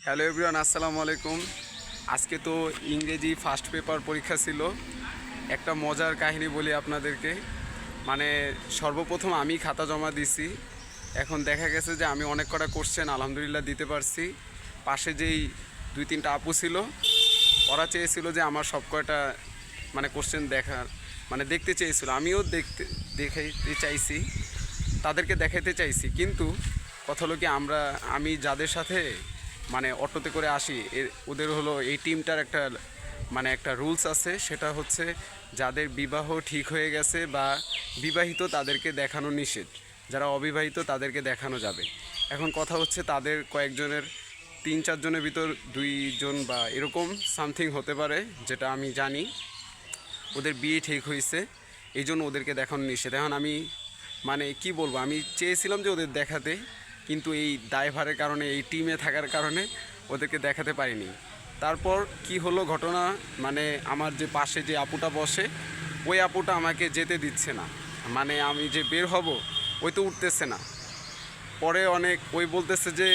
Hello everyone, আসসালামু আলাইকুম। আজকে তো ইংরেজি ফার্স্ট পেপার পরীক্ষা ছিল। একটা মজার কাহিনী বলি আপনাদেরকে। মানে সর্বপ্রথম আমি খাতা জমা দিছি। এখন দেখা গেছে যে আমি অনেক কটা কোশ্চেন আলহামদুলিল্লাহ দিতে পারছি। পাশে যেই 2-3টা আপু ছিল, ওরা চেয়েছিল যে আমার সব কয়টা মানে কোশ্চেন দেখার মানে দেখতে চেয়েছিল। আমিও দেখাইতে চাইছি, তাদেরকে দেখাইতে চাইছি। কিন্তু কথা হলো কি, আমি যাদের সাথে মানে অটোতে করে আসি, ওদের হলো এই টিমটার একটা রুলস আছে। সেটা হচ্ছে যাদের বিবাহ ঠিক হয়ে গেছে বা বিবাহিত তাদেরকে দেখানো নিষেধ, যারা অবিবাহিত তাদেরকে দেখানো যাবে। এখন কথা হচ্ছে তাদের কয়েকজনের 3-4 জনের ভিতর 2 জন বা এরকম সামথিং হতে পারে, যেটা আমি জানি ওদের বিয়ে ঠিক হয়েছে, এই জন্য ওদেরকে দেখানো নিষেধ। এখন আমি মানে কি বলবো, আমি চেয়েছিলাম যে ওদের দেখাতে, কিন্তু এই দায়ভারের কারণে, এই টিমে থাকার কারণে ওদেরকে দেখাতে পারিনি। তারপর কি হলো ঘটনা, মানে আমার যে পাশে যে আপুটা বসে, ওই আপুটা আমাকে যেতে দিচ্ছে না। মানে আমি যে বের হব, ওই তো উঠতেছে না। পরে ওই বলতেছে যে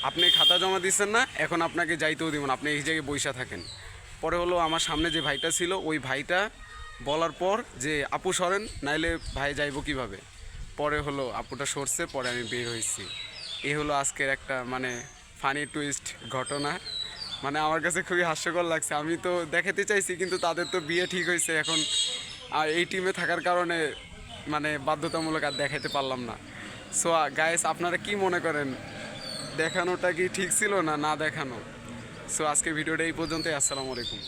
আপনি খাতা জমা দিচ্ছেন না, এখন আপনাকে যাইতেও দিব না, আপনি এই জায়গায় বইসা থাকেন। পরে হলো আমার সামনে যে ভাইটা ছিল, ওই ভাইটা বলার পর যে আপু সরেন, নাইলে ভাই যাইব কিভাবে। পরে হলো আপুটা সরছে, পরে আমি বের হয়েছি। এই হলো আজকের একটা মানে ফানি টুইস্ট ঘটনা। মানে আমার কাছে খুবই হাস্যকর লাগছে। আমি তো দেখাতে চাইছি, কিন্তু তাদের তো বিয়ে ঠিক হয়েছে এখন, আর এই টিমে থাকার কারণে মানে বাধ্যতামূলক আর দেখাতে পারলাম না। সো গাইস, আপনারা কি মনে করেন, দেখানোটা কি ঠিক ছিল না দেখানো? সো আজকের ভিডিওটা এই পর্যন্তই। আসসালামু আলাইকুম।